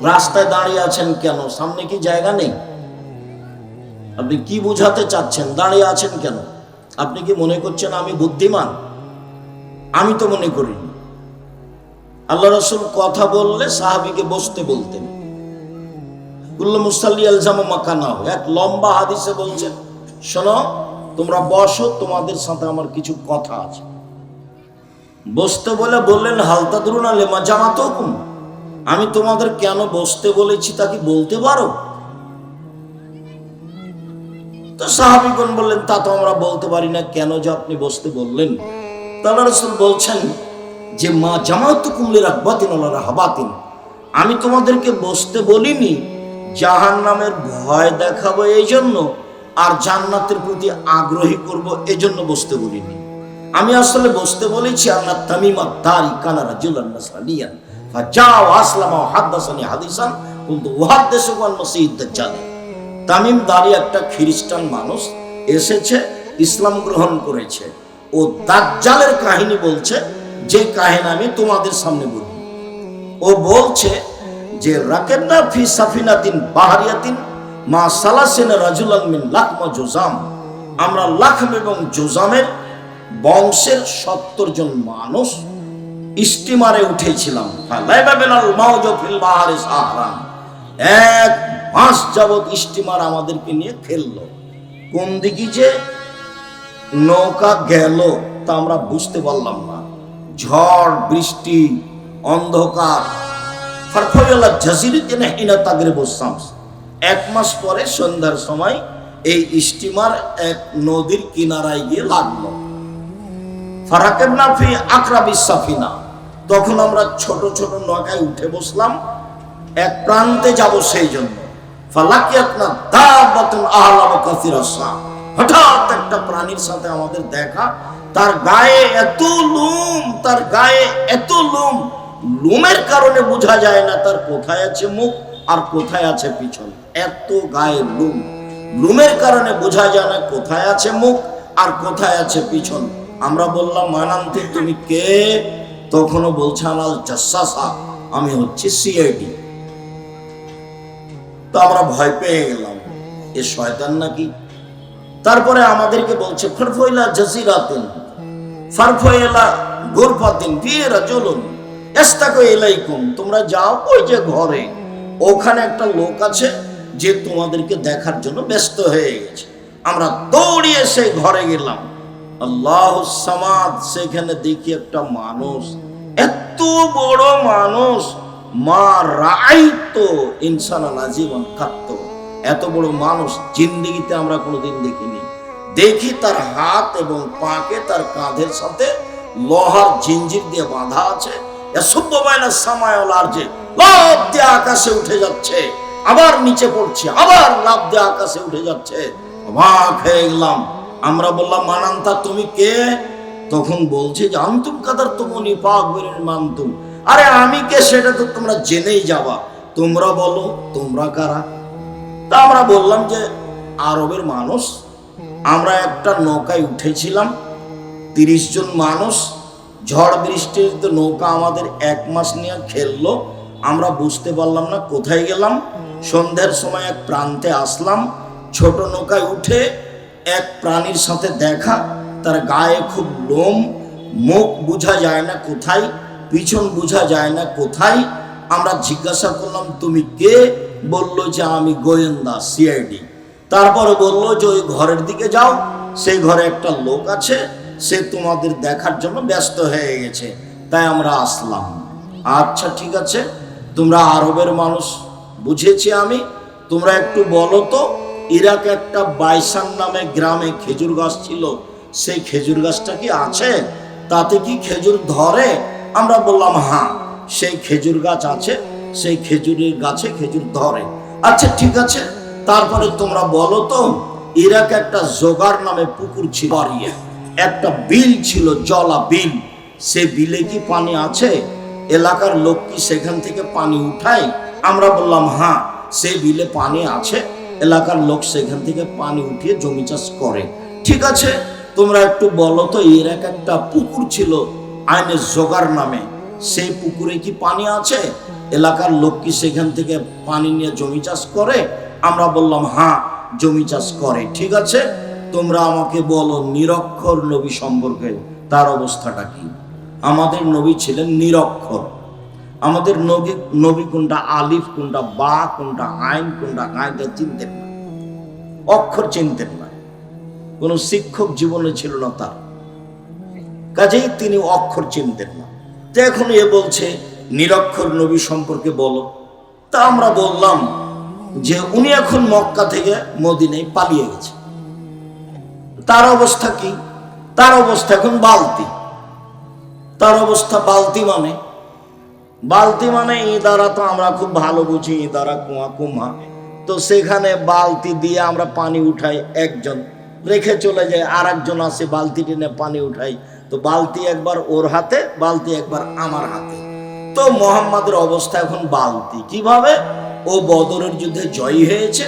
রাস্তায় দাঁড়িয়ে আছেন কেন, সামনে কি জায়গা নেই? আপনি কি বুঝাতে চাচ্ছেন? দাঁড়িয়ে আছেন কেন? আপনি কি মনে করছেন আমি বুদ্ধিমান? আমি তো মনে করিনি। আল্লাহ রাসূল কথা বললে সাহাবীকে বসতে বলতেন। কুল্লু মুসাল্লি আলজামা মাকানাহু, এক লম্বা হাদিসে বলছেন শোনো তোমরা বসো, তোমাদের সাথে আমার কিছু কথা আছে। বসতে বলে বললেন হালতাদরুনা লিমা জামাতুকুম, আমি তোমাদের কেন বসতে বলেছি তা কি বলতে পারো? তো সাহাবীগণ বললেন তা তো আমরা বলতে পারি না, কেন যে আপনি বসতে বললেন? আল্লাহ রাসূল বলছেন যে মা জামাতুকুম লিরাহবাতিন ওয়া রাহাবাতিন, আমি তোমাদেরকে বসতে বলিনি জাহান্নামের ভয় দেখাবো এই জন্য, আর জান্নাতের প্রতি আগ্রহী করব এজন্য বসতে বলিনি। আমি আসলে বসতে বলেছি আল্লাহ তামিমা দারি কানা রাজুলান নাসরানিয়ান ফাজাও আসলামা ওয়া হাদাসানি হাদিসান কুনতু উহাদ্দিসুকুম আন মাসিহিদ দাজ্জাল। তামিম দারি একটা খ্রিস্টান মানুষ এসেছে, ইসলাম গ্রহণ করেছে, ও দাজ্জালের কাহিনী বলছে, যে কাহিনী আমি তোমাদের সামনে বলি। ও বলছে যে রাকাবনা ফি সাফিনাতিন বাহরিয়াতিন মা সালাসিনা রাজুলান মিন লাকমা জুজাম, আমরা লাখম এবং জোজামের বংশের 70 জন মানুষ স্টিমারে উঠেছিলাম। এক মাস যাবৎ স্টিমার আমাদেরকে নিয়ে খেললো। কোন দিকে যে নৌকা গেল তা আমরা বুঝতে পারলাম না। ঝড় বৃষ্টি অন্ধকার। এক মাস পরে সন্ধ্যার সময় এই স্টিমার এক নদীর কিনারায় গিয়ে লাগলো। ফারাকেবনা ফি আকরাবিস সাফিনা, তখন আমরা ছোট ছোট নৌকায় উঠে বসলাম, এক প্রান্তে যাব সেই জন্য। ফালাকিয়াতনা দাবাতুন আহলাম কাসিরাসা, হঠাৎ একটা প্রাণীর সাথে আমাদের দেখা। তার গায়ে এত লোম, তার গায়ে এত লোম, লোমের কারণে বোঝা যায় না তার কোথায় আছে মুখ আর কোথায় আছে পিছন। এত গায়ে লোম, লোমের কারণে বোঝা যায় না কোথায় আছে মুখ আর কোথায় আছে পিছন। আমরা বললাম, মানান্তি তুমি কে? তখনও বলছে আনাল জাসাসা, আমি হচ্ছে সিআইডি। তো আমরা ভয় পেয়ে গেলাম, এ শয়তান নাকি। তারপরে আমাদেরকে বলছে ফারফয়লা জাজিরাতিন ফারফয়লা গুরফাতিন ফিরা চলুন ইস্তাকু ইলাইকুম, তোমরা যাও ওই যে ঘরে, ওখানে একটা লোক আছে যে তোমাদেরকে দেখার জন্য ব্যস্ত হয়ে গেছে। আমরা দৌড়িয়ে সেই ঘরে গেলাম। আল্লাহুস সামাদ, সেখানে দেখি একটা মানুষ, এত বড় মানুষ, মা রাআইতু ইনসানান আযীমান কাত্ত, এত বড় মানুষ জিন্দেগিতে আমরা কোনোদিন দেখিনি। দেখি তার হাত এবং পাকে তার কাঁধের সাথে লোহার জিঞ্জির দিয়ে বাঁধা আছে। লাফ দিয়ে আকাশে উঠে যাচ্ছে, আবার নিচে পড়ছে, আবার লাফ দিয়ে আকাশে উঠে যাচ্ছে। অবাক হয়ে গেলাম। আমরা বললাম, মানান্তা তুমি কে? তখন বলছে যে আনতুম কাদার তুমনি পাক বেরের মানতুম, আরে আমি কে সেটা তো তোমরা জেনেই যাবা, তোমরা বলো তোমরা কারা। তা আমরা বললাম যে আরবের মানুষ, আমরা একটা নৌকায় উঠেছিলাম 30 জন মানুষ। ঝড় বৃষ্টির তো নৌকা আমাদের 1 মাস নিয়ে খেললো। আমরা বুঝতে পারলাম না কোথায় গেলাম। সন্ধ্যার সময় এক প্রান্তে আসলাম, ছোট নৌকায় উঠে এক প্রাণীর সাথে দেখা। তার গায়ে খুব লোম, মুখ বোঝা যায় না কোথায়, পিছন বোঝা যায় না কোথায়। আমরা জিজ্ঞাসা করলাম তুমি কে? বললো যে আমি গোয়েন্দা, সিআইডি। তারপরে বললো যে ওই ঘরের দিকে যাও, সেই ঘরে একটা লোক আছে, সে তোমাদের দেখার জন্য ব্যস্ত হয়ে গেছে, তাই আমরা আসলাম। আচ্ছা ঠিক আছে, তোমরা আরবের মানুষ বুঝেছি আমি, তোমরা একটু বলো তো ইরাকে একটা বাইসান নামে গ্রামে খেজুর গাছ ছিল, সেই খেজুর গাছটা কি আছে? তাতে কি খেজুর ধরে? আমরা বললাম হ্যাঁ, সেই খেজুর গাছ আছে, সেই খেজুরের গাছে খেজুর ধরে। আচ্ছা ঠিক আছে, তারপরে তোমরা বলো তো ইরাকে একটা জোগার নামে পুকুর ছিল, একটা বিল ছিল, জলা বিল, সে বিলে কি পানি আছে? এলাকার লোক কি সেখান থেকে পানি উঠায়? আমরা বললাম হ্যাঁ, সে বিলে পানি আছে, এলাকার লোক সেখান থেকে পানি উঠিয়ে জমি চাষ করে। ঠিক আছে, তোমরা একটু বলো তো ইরাকে একটা পুকুর ছিল আইনে জোগার নামে, সেই পুকুরে কি পানি আছে? এলাকার লোক কি সেখান থেকে পানি নিয়ে জমি চাষ করে? আমরা বললাম হ্যাঁ, জমি চাষ করে। ঠিক আছে, তোমরা আমাকে বলো নিরক্ষর নবী সম্পর্কে তার অবস্থাটা কি। আমাদের নবী ছিলেন নিরক্ষর। আমাদের নবী কোনটা আলিফ, কোনটা বা, কোনটা আইন, কোনটা আইনটা চিনতেন না, অক্ষর চিনতেন না, কোন শিক্ষক জীবনে ছিল না তার, কাজেই তিনি অক্ষর চিনতেন না। তো এখন এ বলছে নিরক্ষর নবী সম্পর্কে বলো। তা আমরা বললাম যে উনি এখন মক্কা থেকে মদিনায় পালিয়ে গেছে। তার অবস্থা কি? তার অবস্থা এখন বালতি। তার অবস্থা বালতি মানে ইদারা, তো আমরা খুব ভালো বুঝি, ইদারা কুয়া। তো সেখানে বালতি দিয়ে আমরা পানি উঠাই, একজন রেখে চলে যায়, আর একজন আসে বালতি টেনে পানি উঠাই। তো বালতি একবার ওর হাতে, বালতি একবার আমার হাতে। তো মোহাম্মদের অবস্থা এখন বালতি। কিভাবে? ও বদরের যুদ্ধে জয়ী হয়েছে,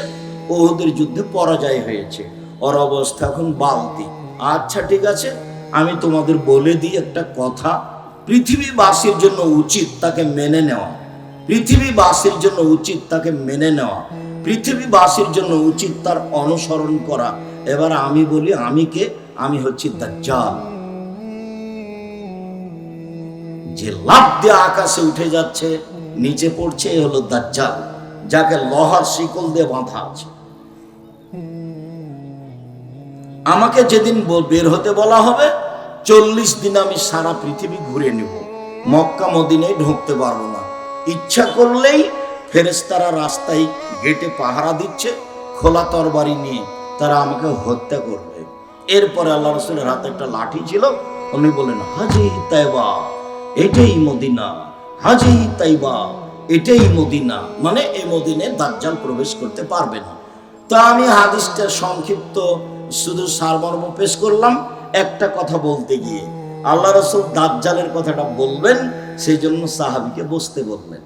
ওহুদের যুদ্ধে পরাজয় হয়েছে, ওর অবস্থা এখন বালতি। আচ্ছা ঠিক আছে, আমি তোমাদের বলে দিই একটা কথা, পৃথিবীবাসীর জন্য উচিত তাকে মেনে নেওয়া, পৃথিবীবাসীর জন্য উচিত তাকে মেনে নেওয়া, পৃথিবীবাসীর জন্য উচিত তার অনুসরণ করা। এবার আমি বলি আমি কে? আমি হচ্ছি দাজ্জাল। যে লাফ দিয়ে আকাশে উঠে যাচ্ছে নিচে পড়ছে, এ হলো দাজ্জাল, যাকে লোহার শিকল দিয়ে বাঁধা আছে। আমাকে যেদিন বের হতে বলা হবে 40 দিন আমি সারা পৃথিবী ঘুরে নেব, মক্কা মদিনায় ঢুকতে পারবো না। ইচ্ছা করলেই ফেরেশতারা রাস্তায় গেটে পাহারা দিচ্ছে খোলা তরবারি নিয়ে, তারা আমাকে হত্যা করবে। এরপরে আল্লাহ রাসূলের হাতে একটা লাঠি ছিল, উনি বলেন হাজি তাইবা এটাই মদিনা, হাজি তাইবা এটাই মদিনা, মানে এই মদিনায় দাজ্জাল প্রবেশ করতে পারবে না। তো আমি হাদিসটা সংক্ষিপ্ত শুধু সারমর্ম পেশ করলাম। একটা কথা বলতে গিয়ে আল্লাহ রাসূল দাজ্জালের কথাটা বলবেন, সেই জন্য সাহাবীকে বসতে বললেন।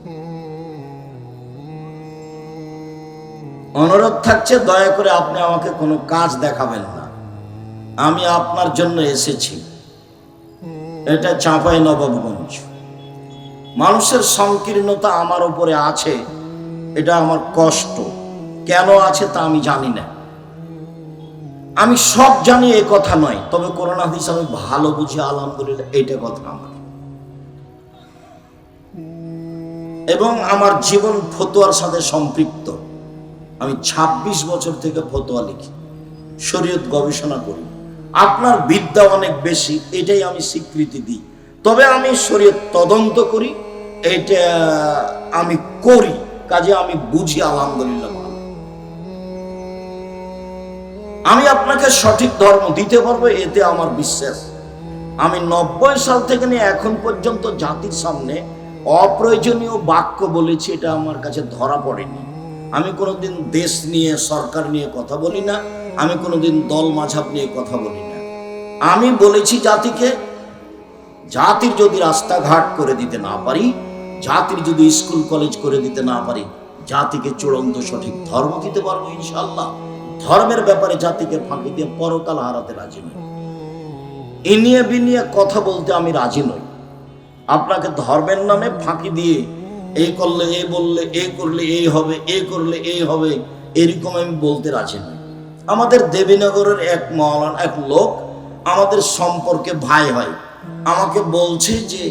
অনুরোধ থাকছে দয়া করে আপনি আমাকে কোনো কাজ দেখাবেন না, আমি আপনার জন্য এসেছি। এটা চাঁপাইনবাবগঞ্জ। মানুষের সংকীর্ণতা আমার উপরে আছে, এটা আমার কষ্ট। কেন আছে তা আমি জানি না, আমি সব জানি এ কথা নয়, তবে কোরআন হাদিস আমি ভালো বুঝি, আলহামদুলিল্লাহ এটা কথা আমার। এবং আমার জীবন ফতোয়ার সাথে সম্পৃক্ত। আমি 26 বছর থেকে ফতোয়া লিখি, শরীয়ত গবেষণা করি। আপনার বিদ্যা অনেক বেশি, এটাই আমি স্বীকৃতি দিই, তবে আমি শরীয়ত তদন্ত করি, এটা আমি করি, কাজে আমি বুঝি, আলহামদুলিল্লাহ। আমি আপনাকে সঠিক ধর্ম দিতে পারবো, এতে আমার বিশ্বাস। আমি 90 সাল থেকে নিয়ে এখন পর্যন্ত জাতির সামনে অপ্রয়োজনীয় বাক্য বলেছি, এটা আমার কাছে ধরা পড়েনি। আমি কোনোদিন দেশ নিয়ে, সরকার নিয়ে কথা বলি না, আমি কোনোদিন দল মাঝাব নিয়ে কথা বলি না। আমি বলেছি জাতিকে, জাতির যদি রাস্তাঘাট করে দিতে না পারি, জাতির যদি স্কুল কলেজ করে দিতে না পারি, জাতিকে চূড়ান্ত সঠিক ধর্ম দিতে পারবো ইনশাআল্লাহ। ধর্মের ব্যাপারে জাতিকে ফাঁকি দিয়ে পরকাল হারাতে রাজি নই। এ নিয়ে বিনিয়ে কথা বলতে আমি রাজি নই। আপনাকে ধর্মের নামে ফাঁকি দিয়ে এই করলে, এই বললে, এই করলে এই হবে, এই করলে এই হবে, এরকম আমি বলতে রাজি নই। আমাদের দেবীনগরের এক মাওলানা, এক লোক আমাদের সম্পর্কে ভাই হয়, আমাকে বলছে যে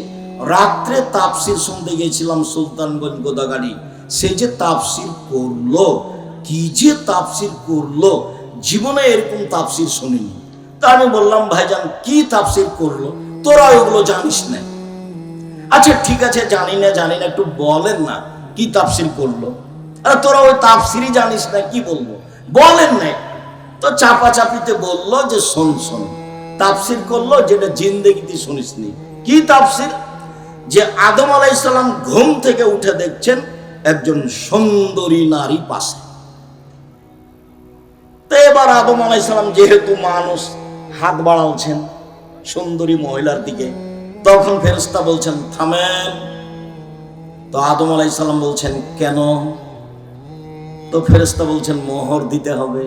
রাত্রে তাফসির শুনতে গেছিলাম সুলতানগঞ্জ গোদাগাড়ি, সে যে তাফসির করলো, কি যে তাফসির করলো, জীবনে এরকম তাফসির শুনিনি। তা আমি বললাম ভাইজান কি তাফসির করলো, তোরা ওগুলো জানিস না? আচ্ছা ঠিক আছে, জানি না একটু বলেন না কি তাফসির করলো। আরে তোরা ওই তাফসিরই জানিস না, কি বলবো বলেন না। তো চাপাচাপিতে বললো যে শোন তাফসির করলো যেটা জিন্দেগিতে শুনিসনি। কি তাফসির? যে আদম আলাইহিস সালাম ঘুম থেকে উঠে দেখছেন একজন সুন্দরী নারী পাশে। তো এবার আদম আলাইহিস সালাম যেহেতু মানুষ, হাত বাড়াচ্ছেন সুন্দরী মহিলার দিকে, তখন ফেরেশতা বলছেন থামেন। তো আদম আলাইহিস সালাম বলছেন কেন? তো ফেরেশতা বলছেন মোহর দিতে হবে।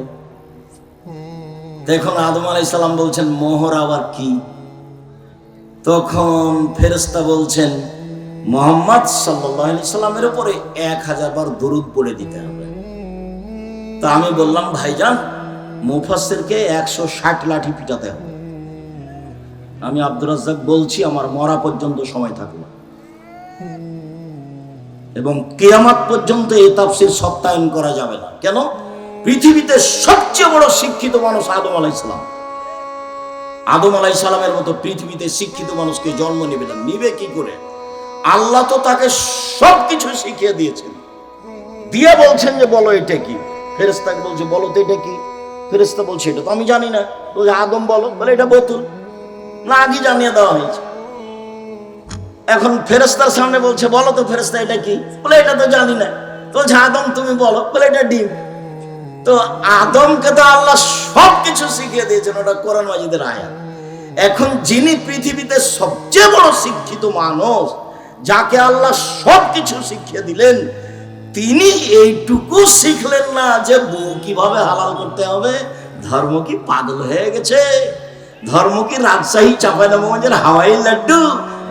দেখুন আদম আলাইহিস সালাম বলছেন মোহর আবার কি? তখন ফেরেশতা বলছেন মুহাম্মদ সাল্লাল্লাহু আলাইহি সাল্লামের উপরে 1000 বার দরুদ পড়ে দিতে হবে। তা আমি বললাম ভাইজান মুফাসসিরকে 160 লাঠি পিটাতে হবে। আমি আব্দুর রাজ্জাক বলছি, আমার মরা পর্যন্ত সময় থাকবে এবং কিয়ামত পর্যন্ত এই তাফসীর সত্যায়ন করা যাবে না। কেন? পৃথিবীতে সবচেয়ে বড় শিক্ষিত মানুষ আদম আলাইহিস সালাম। আদম আলাইহিস সালামের মতো পৃথিবীতে শিক্ষিত মানুষকে জন্ম নেবে না। নিবে কি করে? আল্লাহ তো তাকে সবকিছু শিখিয়ে দিয়েছেন, দিয়ে বলছেন যে বলো এটা কি। ফেরেশতাকে বলছে বলো তো এটা কি। ফেরেশতা বলছে এটা তো আমি জানি না। বলছে আদম বলো, বলে এটা বোতল। না আগে জানিয়ে দেওয়া হয়েছে। এখন ফেরেশতার সামনে বলছে বলো তো ফেরেশতা এটা কি, বলে এটা তো জানি না। তো বলছে আদম তুমি বলো, বলে এটা ডিম। তো আদমকে তো আল্লাহ সবকিছু শিখিয়ে দিয়েছেন, ওটা কোরআন মাজিদের আয়াত। এখন যিনি পৃথিবীতে সবচেয়ে বড় শিক্ষিত মানুষ, যাকে আল্লাহ সবকিছু শিখিয়ে দিলেন, তিনি এইটুকু শিখলেন না যে বউ কিভাবে হালাল করতে হবে। ধর্ম কি পাগল হয়ে গেছে? धर्म की राजशाही चांपाइनबाबगंज हवाई लड्डू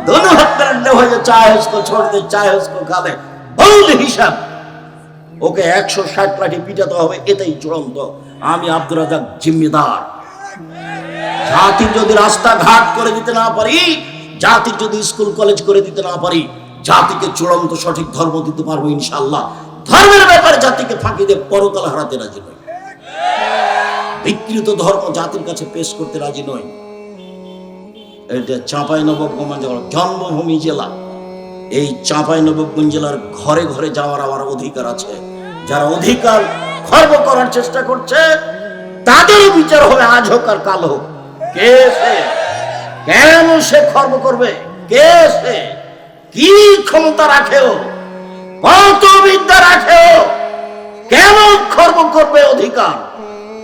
दोनों हाथ में लड्डू हो जाए, चाहे उसको छोड़ दे चाहे उसको खा ले। হিসাব ওকে 160 লাঠি পিটাতে হবে, এটাই চূড়ান্ত। আমি আব্দুর রাজ্জাক জিম্মেদার। জাতির যদি রাস্তাঘাট করে দিতে না পারি, জাতির যদি স্কুল কলেজ করে দিতে না পারি, জাতিকে চূড়ান্ত সঠিক ধর্ম দিতে পারবো ইনশাআল্লাহ। ধর্মের ব্যাপারে জাতিকে ফাঁকি দিয়ে পরকাল হারাতে রাজি নই। বিকৃত ধর্ম জাতির কাছে পেশ করতে রাজি নই। এটা চাঁপাইনবাবগঞ্জ জন্মভূমি জেলা। এই চাঁপাইনবাবগঞ্জ জেলার ঘরে ঘরে যাওয়ার আমার অধিকার আছে। যারা অধিকার খর্ব করার চেষ্টা করছে তাদের বিচার হবে, আজ হোক আর কাল হোক। কে সে? কেন সে খর্ব করবে? কে সে? কি ক্ষমতা রাখে? কত বিদ্যা রাখে? কেন খর্ব করবে অধিকার?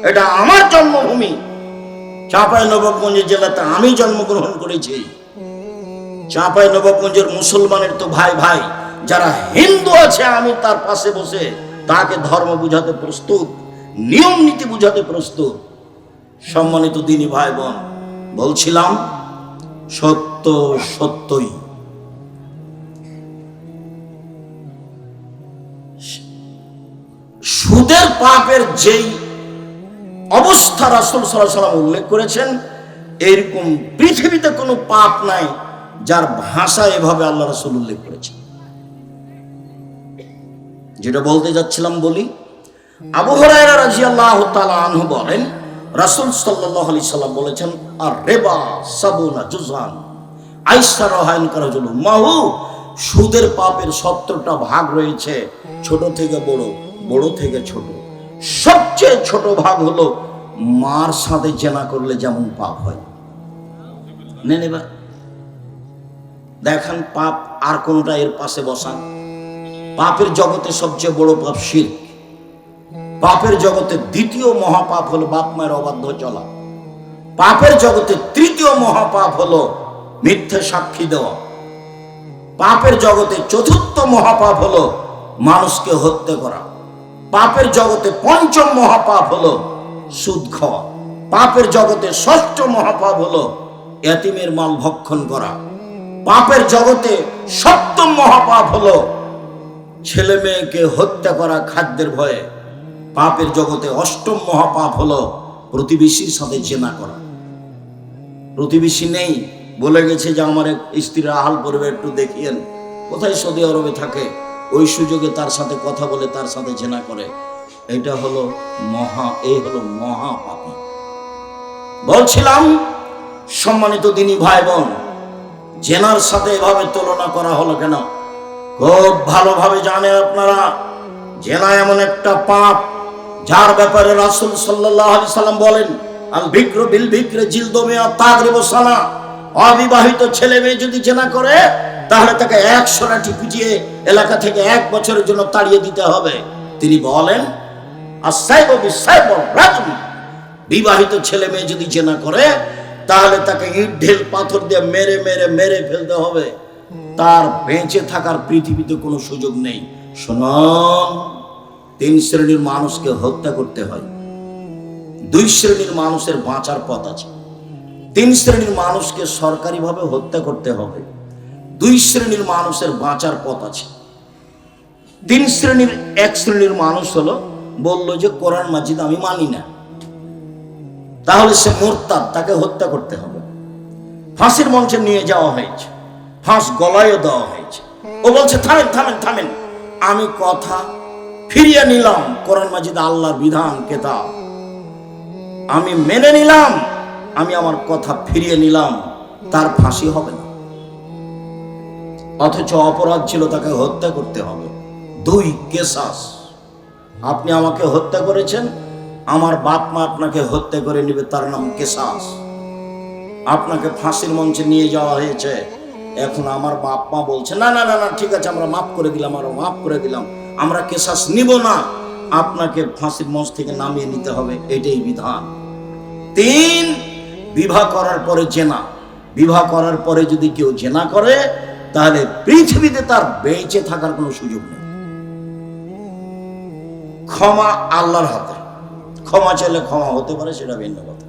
এটা আমার জন্মভূমি। চাঁপাইনবাবগঞ্জ জেলাতে আমি জন্মগ্রহণ করেছি। চাঁপাইনবাবগঞ্জের মুসলমানের তো ভাই ভাই, যারা হিন্দু আছে আমি তার পাশে বসে তাকে ধর্ম বুঝাতে প্রস্তুত, নিয়ম নীতি বুঝাতে প্রস্তুত। সম্মানিত দিনী ভাই বোন, বলছিলাম সত্য সত্যই। সুদের পাপের যেই অবস্থা রাসূল সাল্লাল্লাহু আলাইহি ওয়াসাল্লাম উল্লেখ করেছেন, এরকম পৃথিবীতে কোনো পাপ নাই যার ভাষা এভাবে আল্লাহ রাসূল উল্লেখ করেছেন। যেটা বলতে যাচ্ছিলাম বলি। আবু হুরায়রা রাদিয়াল্লাহু তাআলা আনহু বলেন, রাসূল সাল্লাল্লাহু আলাইহি সাল্লাম বলেছেন, আর রিবা সাবুনা জুজান আইসারহাইন কারাজুল মাহু। সুদের পাপের 70টা ভাগ রয়েছে, ছোট থেকে বড়, বড় থেকে ছোট। সবচেয়ে ছোট ভাগ হলো মার সাথে জেনা করলে যেমন পাপ হয়। নেন এবার দেখেন পাপ আর কোনটা এর পাশে বসান। পাপের জগতে সবচেয়ে বড় পাপ শিরক। পাপের জগতে দ্বিতীয় মহাপাপ হলো বাপ মায়ের অবাধ্য চলা। পাপের জগতে তৃতীয় মহাপাপ হলো মিথ্যে সাক্ষী দেওয়া। পাপের জগতে চতুর্থ মহাপাপ হলো মানুষকে হত্যা করা। পাপের জগতে পঞ্চম মহাপাপ হলো সুদ খাওয়া। পাপের জগতে ষষ্ঠ মহাপাপ হলো এতিমের মাল ভক্ষণ করা। পাপের জগতে সপ্তম মহাপাপ হলো ছেলে মেয়েকে হত্যা করা খাদ্যের ভয়ে। পাপের জগতে অষ্টম মহাপাপ হলো প্রতিবেশীর সাথে জেনা করা। প্রতিবেশী নেই, বলে গেছে যে আমার এক স্ত্রীর আহাল পরিবার একটু দেখিয়েন, কোথায় সৌদি আরবে থাকে, ওই সুযোগে তার সাথে কথা বলে তার সাথে জেনা করে। এটা হলো মহাপাপী। বলছিলাম সম্মানিত দিনী ভাই বোন, জেনার সাথে এভাবে তুলনা করা হলো কেন? খুব ভালোভাবে জানেন আপনারা, জেনা এমন একটা পাপ যার ব্যাপারে রাসূল সাল্লাল্লাহু আলাইহি সাল্লাম বলেন, আল বিকরু বিল বিকরি জিলদু মিয়া তাগরিবু সানা। অবিবাহিত ছেলে মেয়ে যদি জেনা করে তাহলে তাকে 100 লাঠি পিটিয়ে এলাকা থেকে 1 বছরের জন্য তাড়িয়ে দিতে হবে। তিনি বলেন, আস-সাইবু বিস-সাইবু রাজম। বিবাহিত ছেলে মেয়ে যদি জেনা করে তাহলে তাকে ইট ঢেল পাথর দিয়ে মেরে মেরে মেরে ফেলতে হবে। তার বেঁচে থাকার পৃথিবীতে কোনো সুযোগ নেই। শুনুন, 3 শ্রেণীর মানুষকে হত্যা করতে হয়। 2 শ্রেণীর মানুষের বাঁচার পথ আছে। 3 শ্রেণীর মানুষকে সরকারিভাবে হত্যা করতে হবে। 2 শ্রেণীর মানুষের বাঁচার পথ আছে। 3 শ্রেণীর এক শ্রেণীর মানুষ হলো, বলল যে কোরআন মাজিদ আমি মানি না, তাহলে সে মুরতাদ, তাকে হত্যা করতে হবে। ফাঁসির মঞ্চে নিয়ে যাওয়া হয়েছে, ফাঁস গলায়ও দেওয়া হয়েছে। ও বলছে থামেন থামেন থামেন, আমি কথা ফিরিয়ে নিলাম, কোরআন মাজিদ আল্লাহর বিধান কেতাব আমি মেনে নিলাম, আমি আমার কথা ফিরিয়ে নিলাম, তার ফাঁসি হবে না। অথচ অপরাধ ছিল তাকে হত্যা করতে হবে। 2 কেসাস, আপনি আমাকে হত্যা করেছেন, আমার বাপ মা আপনাকে হত্যা করে নেবে, তার নাম কেসাস। আপনাকে ফাঁসির মঞ্চে নিয়ে যাওয়া হয়েছে, এখন আমার বাপ মা বলছে না না না না ঠিক আছে আমরা মাফ করে দিলাম, আরো মাফ করে দিলাম, আমরা কেসাস নিব না, আপনাকে ফাঁসির মঞ্চ থেকে নামিয়ে নিতে হবে, এটাই বিধান। 3, বিবাহ করার পরে জেনা। বিবাহ করার পরে যদি কেউ জেনা করে তাহলে পৃথিবীতে তার বেঁচে থাকার কোনো সুযোগ নেই। ক্ষমা আল্লাহর হাতে, ক্ষমা চাইলে ক্ষমা হতে পারে, সেটা ভিন্ন কথা।